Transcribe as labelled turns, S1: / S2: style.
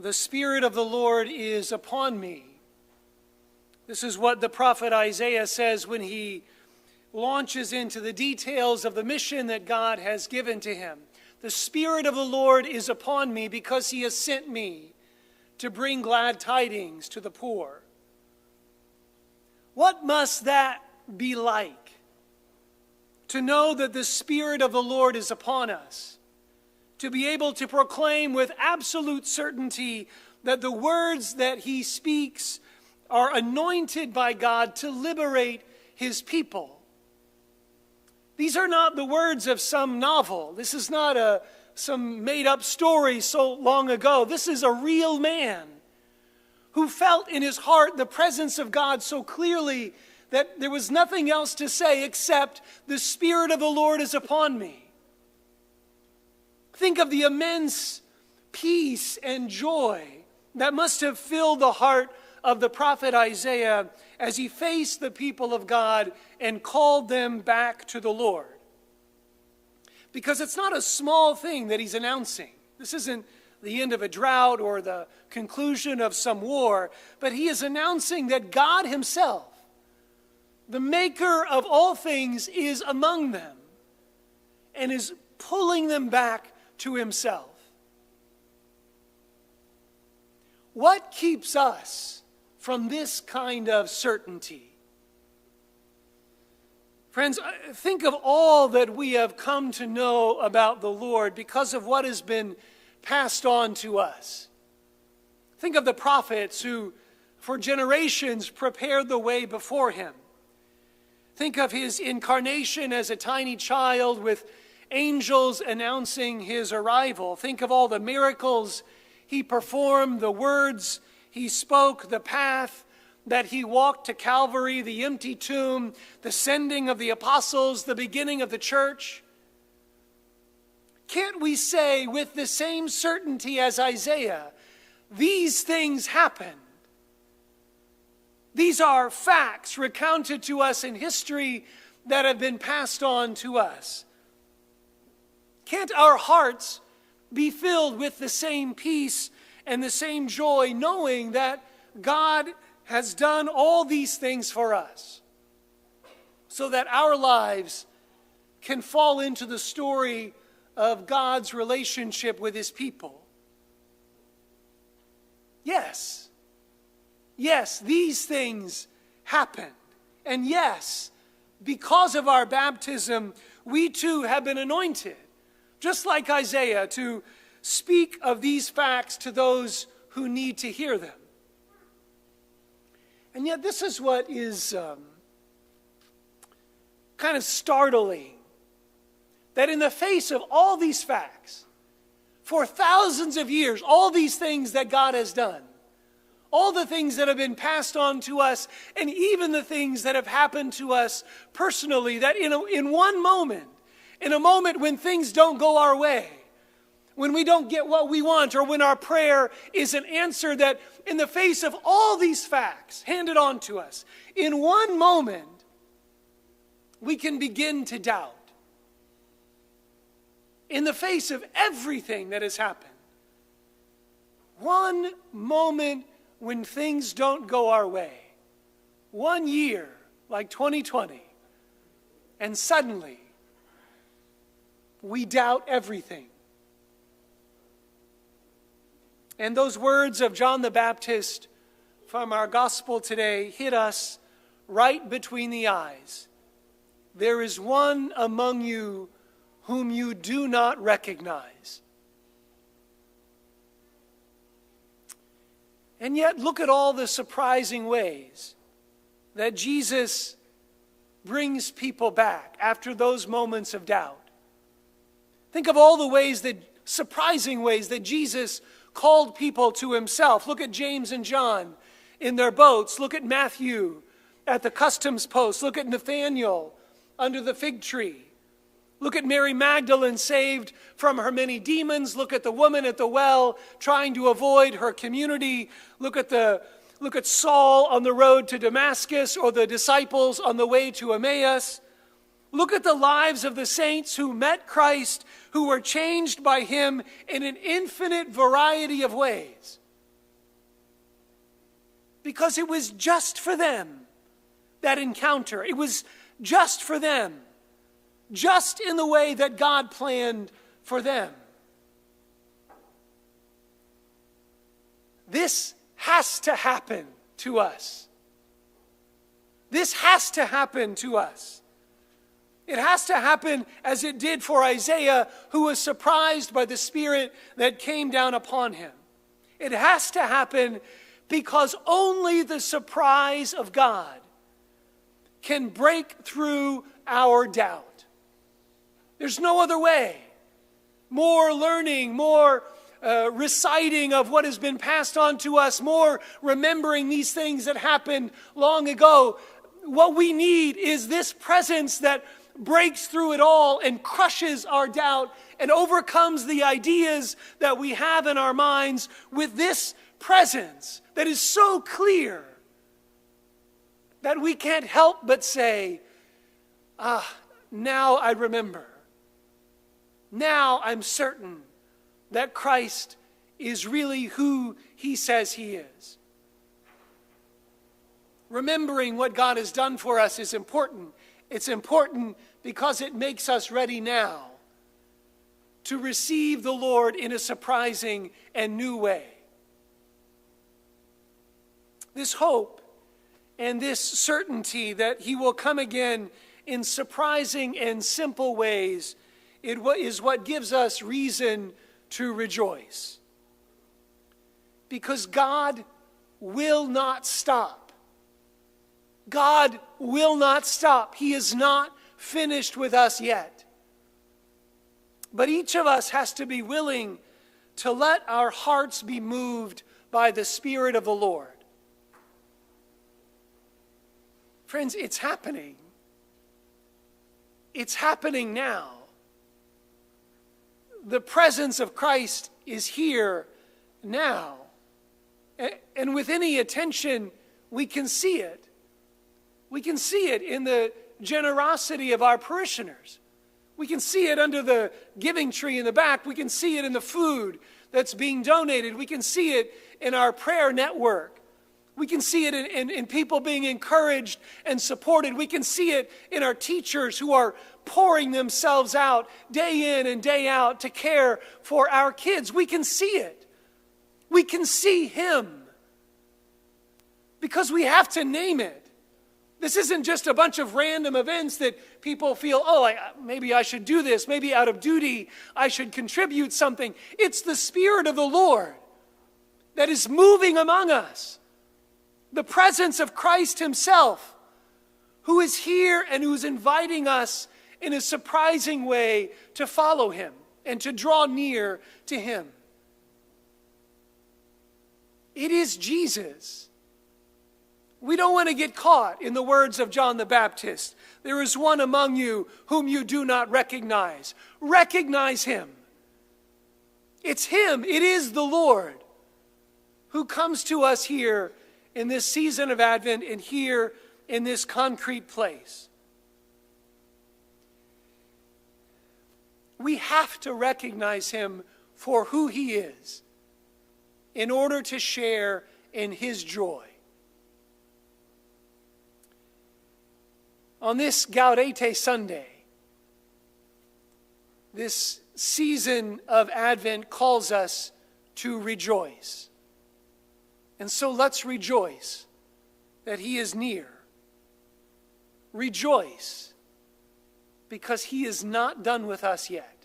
S1: The Spirit of the Lord is upon me. This is what the prophet Isaiah says when he launches into the details of the mission that God has given to him. The Spirit of the Lord is upon me because he has sent me to bring glad tidings to the poor. What must that be like? To know that the Spirit of the Lord is upon us. To be able to proclaim with absolute certainty that the words that he speaks are anointed by God to liberate his people. These are not the words of some novel. This is not some made-up story so long ago. This is a real man who felt in his heart the presence of God so clearly that there was nothing else to say except, the Spirit of the Lord is upon me. Think of the immense peace and joy that must have filled the heart of the prophet Isaiah as he faced the people of God and called them back to the Lord. Because it's not a small thing that he's announcing. This isn't the end of a drought or the conclusion of some war, but he is announcing that God himself, the maker of all things, is among them and is pulling them back to himself. What keeps us from this kind of certainty? Friends, think of all that we have come to know about the Lord because of what has been passed on to us. Think of the prophets who, for generations, prepared the way before him. Think of his incarnation as a tiny child with angels announcing his arrival. Think of all the miracles he performed, the words he spoke, the path that he walked to Calvary, the empty tomb, the sending of the apostles, the beginning of the church. Can't we say with the same certainty as Isaiah, these things happened? These are facts recounted to us in history that have been passed on to us. Can't our hearts be filled with the same peace and the same joy, knowing that God has done all these things for us, so that our lives can fall into the story of God's relationship with his people? Yes, these things happened. And yes, because of our baptism, we too have been anointed, just like Isaiah, to speak of these facts to those who need to hear them. And yet this is what is kind of startling, that in the face of all these facts, for thousands of years, all these things that God has done, all the things that have been passed on to us, and even the things that have happened to us personally, that in one moment, in a moment when things don't go our way, when we don't get what we want, or when our prayer isn't answered, that in the face of all these facts handed on to us, in one moment, we can begin to doubt. In the face of everything that has happened, one moment when things don't go our way, 1 year like 2020, and suddenly we doubt everything. And those words of John the Baptist from our gospel today hit us right between the eyes. There is one among you whom you do not recognize. And yet, look at all the surprising ways that Jesus brings people back after those moments of doubt. Think of all the surprising ways that Jesus called people to himself. Look at James and John in their boats. Look at Matthew at the customs post. Look at Nathanael under the fig tree. Look at Mary Magdalene saved from her many demons. Look at the woman at the well trying to avoid her community. Look at Saul on the road to Damascus, or the disciples on the way to Emmaus. Look at the lives of the saints who met Christ, who were changed by him in an infinite variety of ways. because it was just for them, that encounter. It was just for them, just in the way that God planned for them. This has to happen to us. This has to happen to us. It has to happen as it did for Isaiah, who was surprised by the Spirit that came down upon him. It has to happen because only the surprise of God can break through our doubt. There's no other way. More learning, more reciting of what has been passed on to us, more remembering these things that happened long ago. What we need is this presence that breaks through it all and crushes our doubt and overcomes the ideas that we have in our minds with this presence that is so clear that we can't help but say, now I remember. Now I'm certain that Christ is really who he says he is. Remembering what God has done for us is important. It's important because it makes us ready now to receive the Lord in a surprising and new way. This hope and this certainty that he will come again in surprising and simple ways, it is what gives us reason to rejoice. Because God will not stop. God will not stop. He is not finished with us yet. But each of us has to be willing to let our hearts be moved by the Spirit of the Lord. Friends, it's happening. It's happening now. The presence of Christ is here now. And with any attention, we can see it. We can see it in the generosity of our parishioners. We can see it under the giving tree in the back. We can see it in the food that's being donated. We can see it in our prayer network. We can see it in people being encouraged and supported. We can see it in our teachers who are pouring themselves out day in and day out to care for our kids. We can see it. We can see him because we have to name it. This isn't just a bunch of random events that people feel, maybe I should do this. Maybe out of duty I should contribute something. It's the Spirit of the Lord that is moving among us. The presence of Christ himself, who is here and who is inviting us in a surprising way to follow him and to draw near to him. It is Jesus. We don't want to get caught in the words of John the Baptist. There is one among you whom you do not recognize. Recognize him. It's him. It is the Lord who comes to us here in this season of Advent and here in this concrete place. We have to recognize him for who he is in order to share in his joy. On this Gaudete Sunday, this season of Advent calls us to rejoice. And so let's rejoice that he is near. Rejoice because he is not done with us yet.